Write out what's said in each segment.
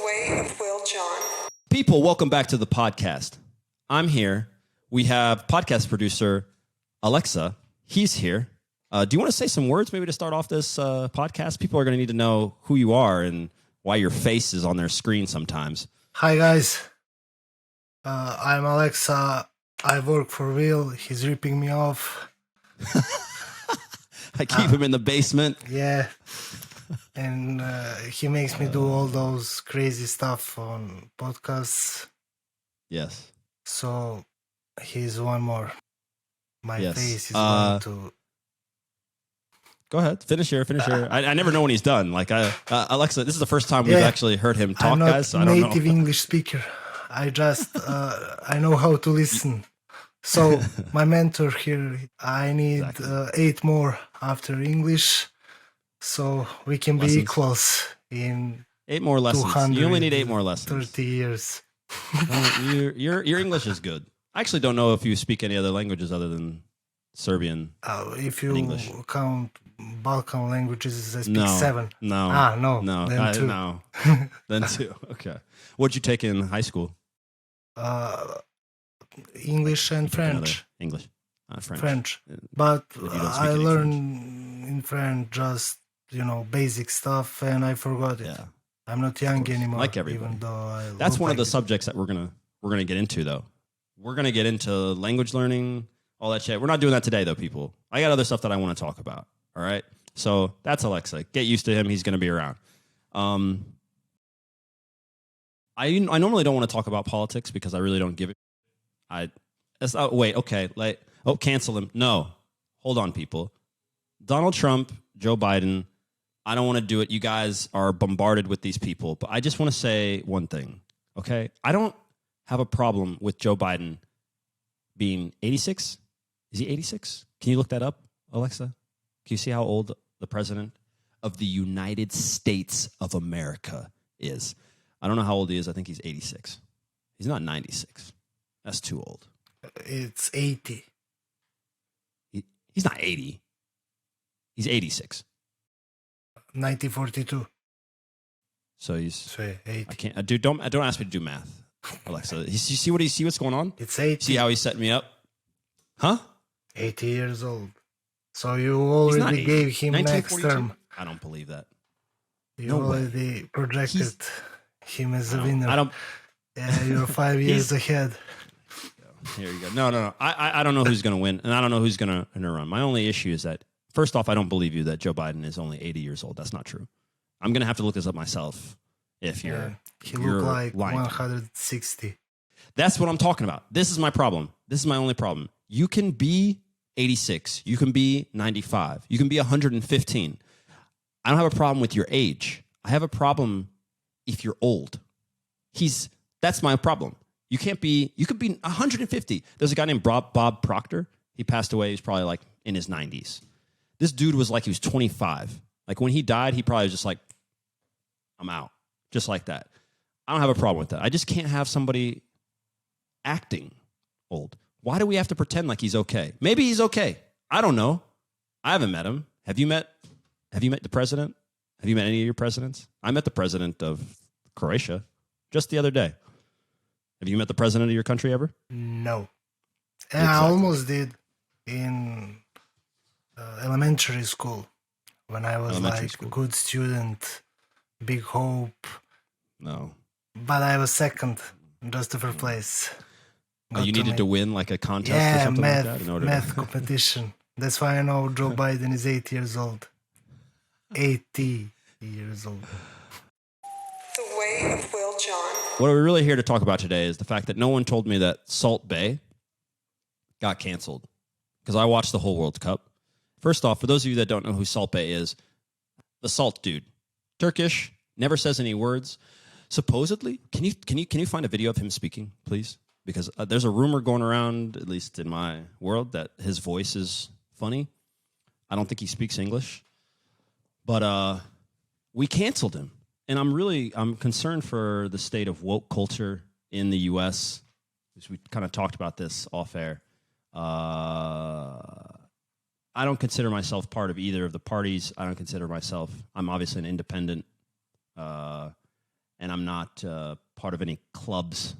𝗪𝗡𝗟𝗟. People, welcome back to the podcast. I'm here. We have podcast producer Alexa. He's here. Do you want to say some words maybe to start off this podcast? People are going to need to know who you are and why your face is on their screen sometimes. Hi, guys. I'm Alexa. I work for Will. He's ripping me off. I keep him in the basement. Yeah. And he makes me do all those crazy stuff on podcasts. Yes. So he's one more. My Yes. face is going to... Go ahead. Finish here. I never know when he's done. Like, Alexa, this is the first time we've actually heard him talk, I'm not guys. So I don't know. native English speaker. I just, I know how to listen. So my mentor here, I need 8 more after English. So we can be equals in 8 more lessons. You only need 8 more lessons. 30 years. Your English is good. I actually don't know if you speak any other languages other than Serbian. If you English. count Balkan languages, I speak No. 7. No. No. Then 2. No. Then 2. Okay. What'd you take in high school? English and French. English. French. French. But You don't speak I any learned in French just, basic stuff, and I forgot it. Yeah. I'm not young anymore. Like everybody. Even though That's look one of the like it. subjects that we're gonna get into, though. We're gonna get into language learning, all that shit. We're not doing that today, though, people. I got other stuff that I want to talk about. All right. So that's Alexa. Get used to him. He's gonna be around. I normally don't want to talk about politics because I really don't give it. Cancel him. No, hold on, people. Donald Trump, Joe Biden. I don't want to do it. You guys are bombarded with these people, but I just want to say one thing. Okay, I don't have a problem with Joe Biden being 86. Is he 86? Can you look that up, Alexa? Can you see how old the president of the United States of America is? I don't know how old he is. I think he's 86. He's not 96. That's too old. It's 80. He's not 80. He's 86. 1942. So he's. So 80. I can't. Dude, don't ask me to do math, Alexa. You see what's going on? It's 80. See how he's setting me up? Huh? 80 years old. So you already gave him next 1942? term. I don't believe that. You already projected him as a winner. I don't. Yeah, you're 5 years ahead. Here you go. No. I don't know who's going to win, and I don't know who's going to run. My only issue is that, first off, I don't believe you that Joe Biden is only 80 years old. That's not true. I'm going to have to look this up myself if you're He looked like lying. 160. That's what I'm talking about. This is my problem. This is my only problem. You can be 86. You can be 95. You can be 115. I don't have a problem with your age. I have a problem if you're old. That's my problem. You could be 150. There's a guy named Bob Proctor. He passed away. He's probably like in his 90s. This dude was like, he was 25. Like when he died, he probably was just like, I'm out. Just like that. I don't have a problem with that. I just can't have somebody acting old. Why do we have to pretend like he's okay? Maybe he's okay. I don't know. I haven't met him. Have you met the president? Have you met any of your presidents? I met the president of Croatia just the other day. Have you met the president of your country ever? No. And I almost did in elementary school when I was a good student, big hope. No. But I was second, just for place. You needed to win like a contest or something like that? Math competition. That's why I know Joe Biden is 8 years old. 80 years old. 𝗪𝗡𝗟𝗟. What we're really here to talk about today is the fact that no one told me that Saltbae got canceled because I watched the whole World Cup. First off, for those of you that don't know who Saltbae is, the salt dude, Turkish, never says any words. Supposedly, can you find a video of him speaking, please? Because there's a rumor going around, at least in my world, that his voice is funny. I don't think he speaks English, but we canceled him. And I'm concerned for the state of woke culture in the U.S. We kind of talked about this off air. I don't consider myself part of either of the parties. I'm obviously an independent. and I'm not part of any clubs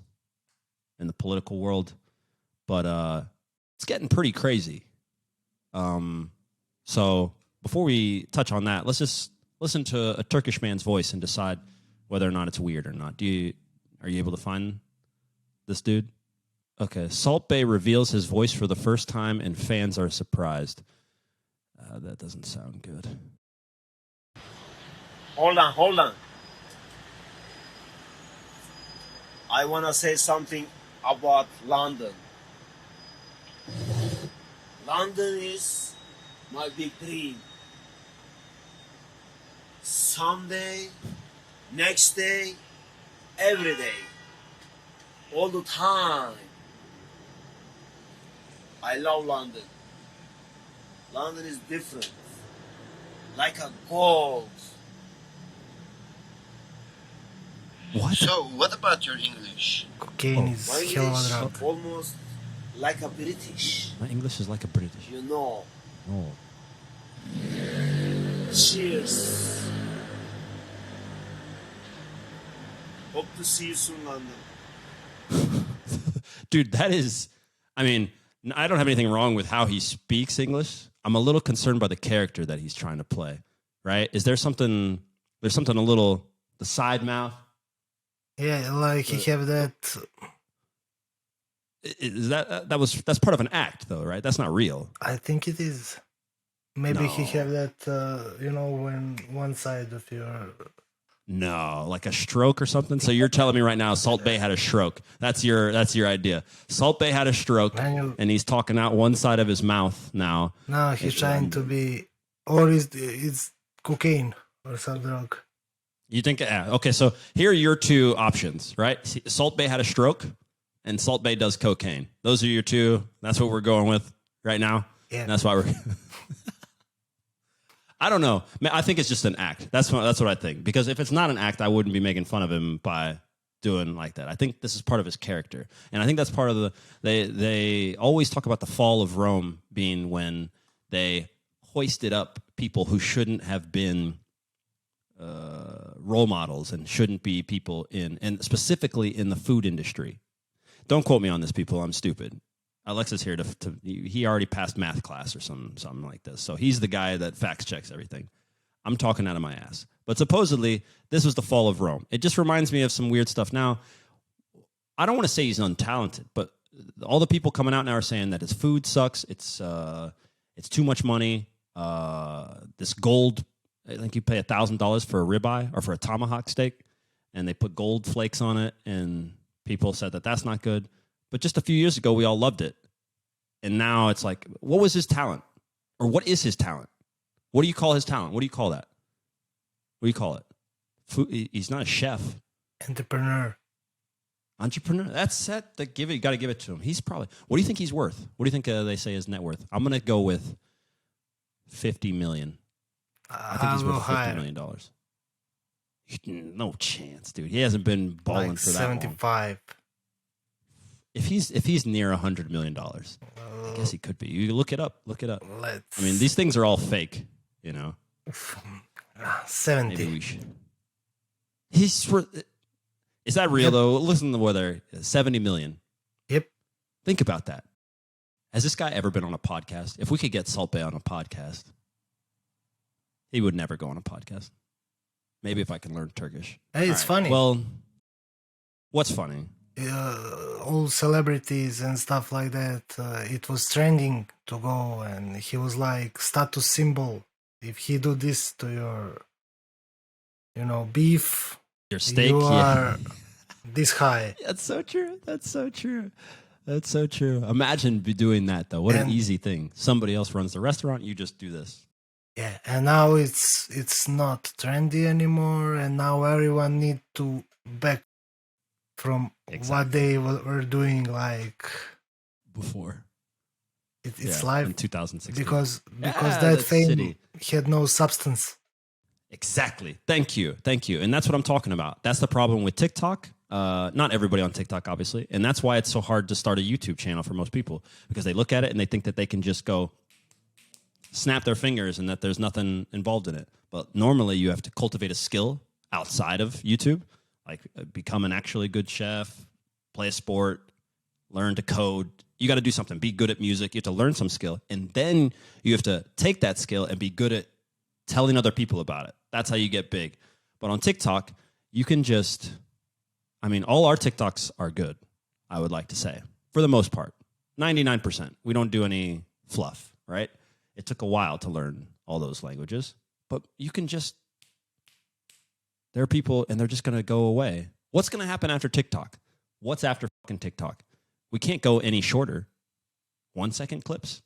in the political world, but it's getting pretty crazy. So before we touch on that, let's just listen to a Turkish man's voice and decide whether or not it's weird or not. Are you able to find this dude? Okay, Saltbae reveals his voice for the first time, and fans are surprised. That doesn't sound good. Hold on. I want to say something about London. London is my big dream. Someday, next day, every day, all the time. I love London. London is different, like a gold. What? So, what about your English? Cocaine is My hell of a English drug. almost like a British, My English is like a British. you know. Oh. Cheers. Hope to see you soon, London. Dude, that is, I mean, I don't have anything wrong with how he speaks English. I'm a little concerned by the character that he's trying to play, right? Is there something, there's something a little, the side mouth? Yeah, like he have that. Is that's part of an act though, right? That's not real. I think it is. Maybe he No. have that. When one side of your. No, like a stroke or something. So you're telling me right now Saltbae had a stroke. That's your idea. Saltbae had a stroke Manuel. and he's talking out one side of his mouth now. No, he's trying to be, or it's cocaine or some drug. You think, okay, so here are your two options, right? Saltbae had a stroke and Saltbae does cocaine. Those are your two. That's what we're going with right now. Yeah. That's why we're. I don't know. I think it's just an act. That's what I think. Because if it's not an act, I wouldn't be making fun of him by doing like that. I think this is part of his character, and I think that's part of the. They always talk about the fall of Rome being when they hoisted up people who shouldn't have been role models and shouldn't be people and specifically in the food industry. Don't quote me on this, people. I'm stupid. Alexa's here he already passed math class or something like this. So he's the guy that fact checks everything. I'm talking out of my ass. But supposedly, this was the fall of Rome. It just reminds me of some weird stuff. Now, I don't want to say he's untalented, but all the people coming out now are saying that his food sucks. It's too much money. This gold, I think you pay $1,000 for a ribeye or for a tomahawk steak, and they put gold flakes on it, and people said that that's not good. But just a few years ago, we all loved it. And now it's like, what was his talent? Or what is his talent? What do you call his talent? What do you call that? What do you call it? He's not a chef. Entrepreneur. That's it. You got to give it to him. He's probably, what do you think he's worth? What do you think they say his net worth? I'm going to go with $50 million. I think he's worth $50 million. No chance, dude. He hasn't been balling Like for that long. 75. If he's near $100 million, I guess he could be. You look it up. I mean, these things are all fake, you know. 70. Maybe we should. Is that real though? Listen to whether 70 million. Yep. Think about that. Has this guy ever been on a podcast? If we could get Saltbae on a podcast, he would never go on a podcast. Maybe if I can learn Turkish. Hey, it's funny. Well, what's funny? All celebrities and stuff like that, it was trending to go, and he was like status symbol. If he do this to your, beef, Your steak, you yeah. are this high. That's so true. Imagine doing that though. What an easy thing. Somebody else runs the restaurant. You just do this. Yeah, and now it's not trendy anymore, and now everyone need to back from what they were doing like Before. It's live in 2016. because that fame city had no substance. Exactly. Thank you. And that's what I'm talking about. That's the problem with TikTok. Not everybody on TikTok, obviously. And that's why it's so hard to start a YouTube channel for most people, because they look at it and they think that they can just go snap their fingers and that there's nothing involved in it. But normally you have to cultivate a skill outside of YouTube, like become an actually good chef, play a sport, learn to code. You got to do something. Be good at music. You have to learn some skill. And then you have to take that skill and be good at telling other people about it. That's how you get big. But on TikTok, you can just, I mean, all our TikToks are good, I would like to say, for the most part. 99%. We don't do any fluff, right? It took a while to learn all those languages. But you can just, there are people and they're just going to go away. What's going to happen after TikTok? What's after fucking TikTok? We can't go any shorter. 1 second clips?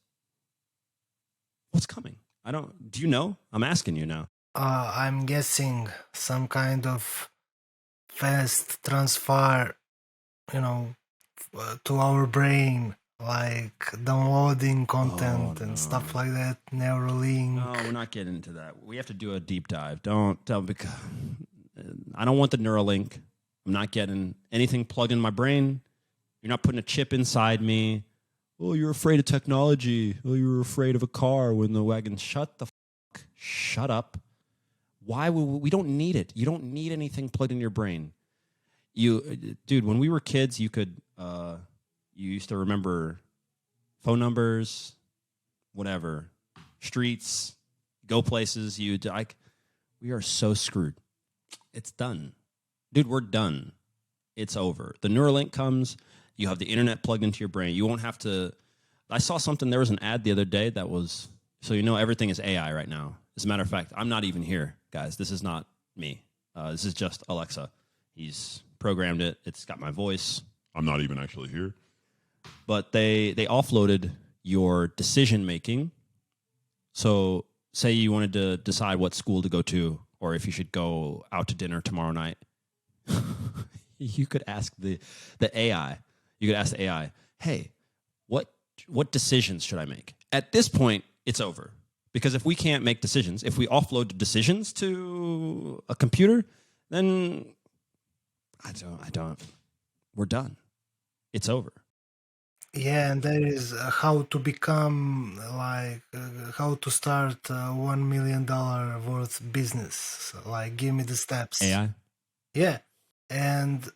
What's coming? Do you know? I'm asking you now. I'm guessing some kind of fast transfer, to our brain, like downloading content and stuff like that, Neuralink. No, we're not getting into that. We have to do a deep dive. Don't because I don't want the Neuralink. I'm not getting anything plugged in my brain. You're not putting a chip inside me. Oh, you're afraid of technology. Oh, you're afraid of a car when the wagon. Shut the fuck. Shut up. Why would we don't need it? You don't need anything plugged in your brain. Dude, when we were kids, you could you used to remember phone numbers, whatever, streets, go places. We are so screwed. It's done. Dude, we're done. It's over. The Neuralink comes. You have the internet plugged into your brain. You won't have to. I saw something. There was an ad the other day that was, so everything is AI right now. As a matter of fact, I'm not even here, guys. This is not me. This is just Alexa. He's programmed it. It's got my voice. I'm not even actually here. But they offloaded your decision making. So say you wanted to decide what school to go to or if you should go out to dinner tomorrow night. You could ask the AI. You could ask the AI, hey, what decisions should I make? At this point, it's over. Because if we can't make decisions, if we offload the decisions to a computer, then we're done. It's over. Yeah, and there is how to become how to start $1 million worth business. So, give me the steps. AI? Yeah, and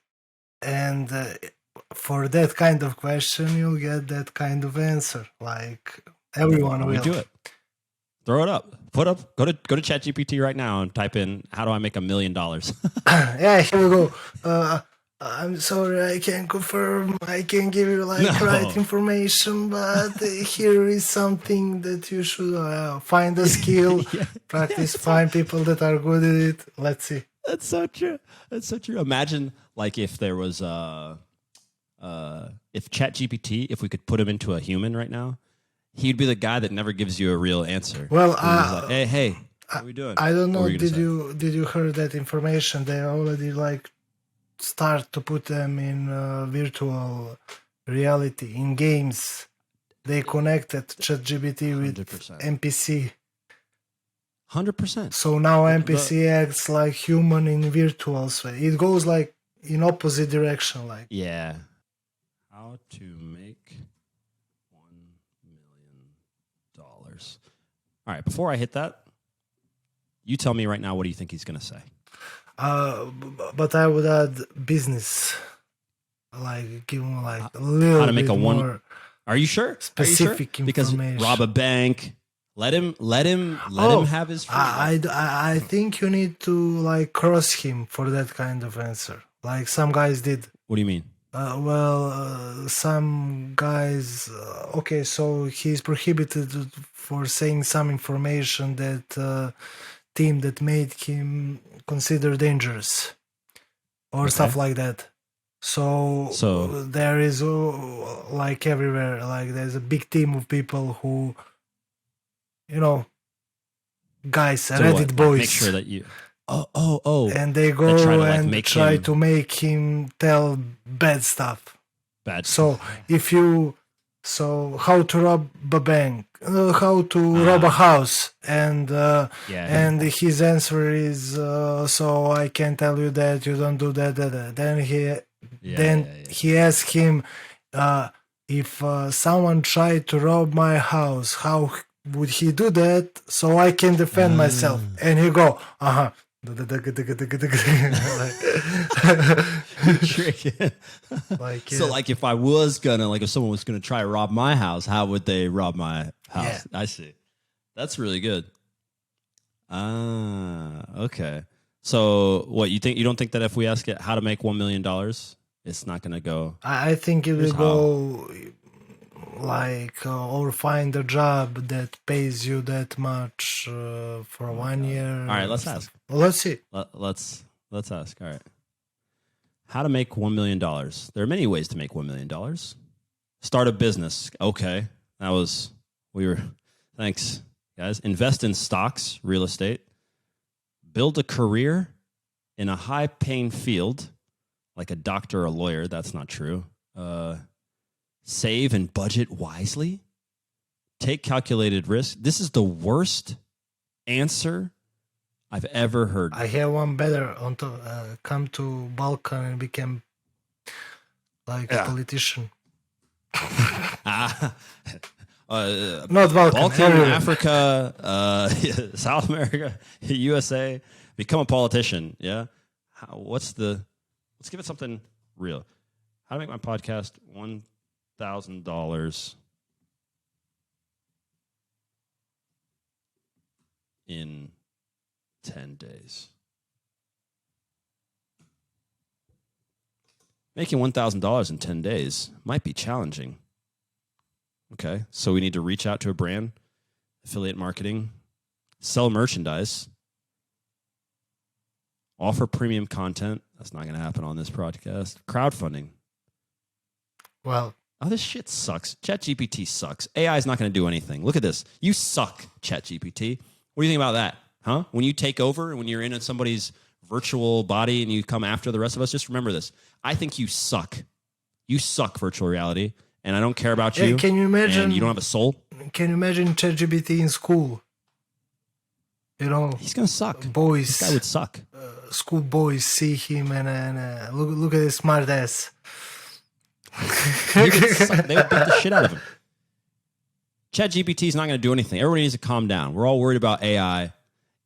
for that kind of question, you'll get that kind of answer. Everyone will. We do it. Throw it up. Go to ChatGPT right now and type in, how do I make $1 million? Yeah, here we go. I'm sorry, I can't confirm. I can give you right information, but here is something that you should find a skill, practice, find people that are good at it. Let's see. That's so true. Imagine if there was if ChatGPT, if we could put him into a human right now, he'd be the guy that never gives you a real answer. Well, hey, what are we doing? I don't know. Did you heard that information? They already start to put them in virtual reality in games. They connected ChatGPT with 100%. NPC. 100%. So now NPC acts like human in virtual space. It goes in opposite direction. Yeah. How to make $1 million. All right. Before I hit that, you tell me right now. What do you think he's going to say? But I would add business. Give him a little how to make bit a more. Are you sure? Specific Because information. rob a bank. Let him have his freedom. I think you need to cross him for that kind of answer. Some guys did. What do you mean? Some guys. Okay, so he's prohibited for saying some information that team that made him consider dangerous, or stuff like that. So there is everywhere. There's a big team of people who. Guys, so Reddit boys. Make sure that you. Oh. And they go try to make him tell bad stuff. So how to rob a bank, how to rob a house, and his answer is so I can tell you that you don't do that. Then he asks him if someone tried to rob my house, how would he do that so I can defend myself? And he go, Like, So, yeah. like, if I was gonna, like, if someone was gonna try to rob my house, how would they rob my house? Yeah. I see. That's really good. Ah, okay. So, what you think? You don't think that if we ask it how to make $1 million, it's not gonna go? I think it will Here's how. go like or find a job that pays you that much for 1 year. All right, let's or ask. something. Well, let's see. Let's ask. All right. How to make $1 million? There are many ways to make $1 million. Start a business. Okay, thanks, guys. Invest in stocks, real estate. Build a career in a high-paying field, like a doctor or a lawyer. That's not true. Save and budget wisely. Take calculated risk. This is the worst answer I've ever heard. I have one better. Come to Balkan and become like a politician. Not Balkan. Balkan, everywhere. Africa, South America, USA. Become a politician. Yeah. Let's give it something real. How to make my podcast $1,000 in 10 days. Making $1,000 in 10 days might be challenging. Okay, so we need to reach out to a brand, affiliate marketing, sell merchandise, offer premium content. That's not going to happen on this podcast. Crowdfunding. Well, Oh, this shit sucks. ChatGPT sucks. AI is not going to do anything. Look at this. You suck, ChatGPT. What do you think about that? Huh? When you take over and when you're in somebody's virtual body and you come after the rest of us, just remember this. I think you suck. You suck, virtual reality. And I don't care about yeah, you. can you imagine? And you don't have a soul. Can you imagine ChatGPT in school? You know, He's going to suck. boys, This guy would suck. school boys see him and look at his smart ass. He would suck. They would beat the shit out of him. ChatGPT is not going to do anything. Everybody needs to calm down. We're all worried about AI.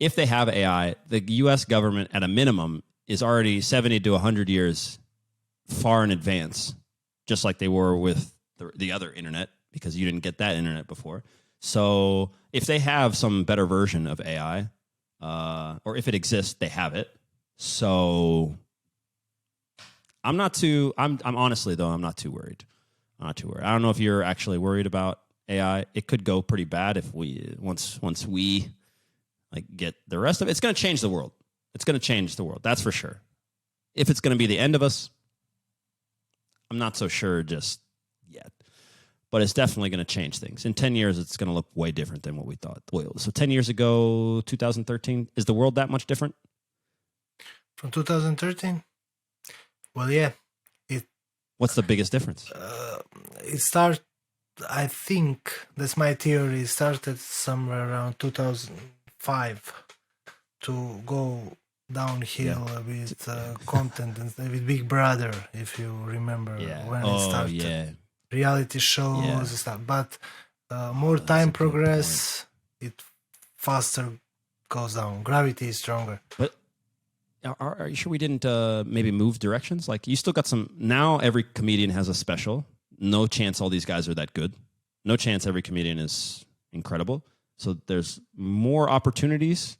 If they have AI, the U.S. government, at a minimum, is already 70 to 100 years far in advance, just like they were with the other internet, because you didn't get that internet before. So if they have some better version of AI, or if it exists, they have it. So I'm honestly, though, I'm not too worried. I'm not too worried. I don't know if you're actually worried about AI. It could go pretty bad if once we like get the rest of it. It's going to change the world. It's going to change the world. That's for sure. If it's going to be the end of us, I'm not so sure just yet. But it's definitely going to change things. In 10 years, it's going to look way different than what we thought. So 10 years ago, 2013, is the world that much different? From 2013? Well, yeah. What's the biggest difference? It started, I think, that's my theory, it started somewhere around 2005 to go downhill with content and with Big Brother, if you remember when it started. Yeah. Reality shows and stuff. But more time progress, it faster goes down. Gravity is stronger. But are you sure we didn't maybe move directions? Like, you still got some. Now every comedian has a special. No chance all these guys are that good. No chance every comedian is incredible. So there's more opportunities.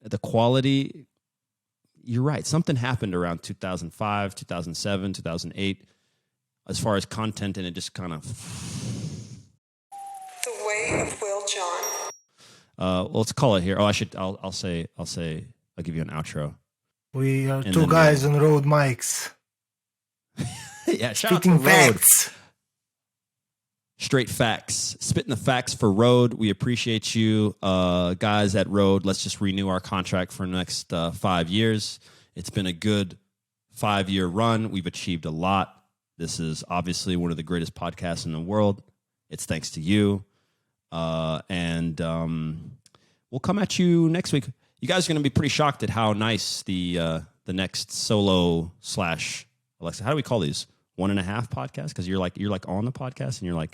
The quality, you're right. Something happened around 2005, 2007, 2008, as far as content, and it just kind of. The Way of Will John. Well, let's call it here. Oh, I'll say. I'll give you an outro. We are And two then, guys on road mics. Yeah, shout out to Spitting Road. facts. Straight facts. Spitting the facts for Road. We appreciate you, guys at Road. Let's just renew our contract for the next 5 years. It's been a good 5-year run. We've achieved a lot. This is obviously one of the greatest podcasts in the world. It's thanks to you. And we'll come at you next week. You guys are going to be pretty shocked at how nice the next solo / Alexa. How do we call these? 1.5 podcast? Because you're like on the podcast and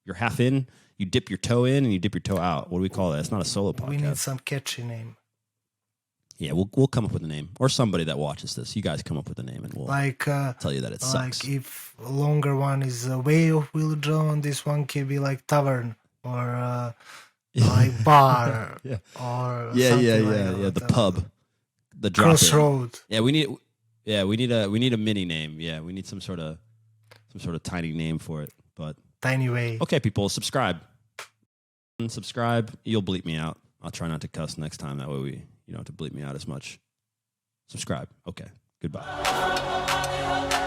you're half in. You dip your toe in and you dip your toe out. What do we call that? It's not a solo podcast. We need some catchy name. Yeah, we'll come up with a name, or somebody that watches this. You guys come up with a name, and we'll tell you that it sucks. Like if a longer one is Way of Will John, this one can be like Tavern or like Bar Yeah. or Yeah, something like that. the pub, the drop-in. Crossroad. Yeah, we need a mini name. Yeah, we need some sort of tiny name for it. But Tiny Way. okay, people, subscribe. Subscribe. You'll bleep me out. I'll try not to cuss next time. That way you don't have to bleep me out as much. Subscribe. Okay. Goodbye.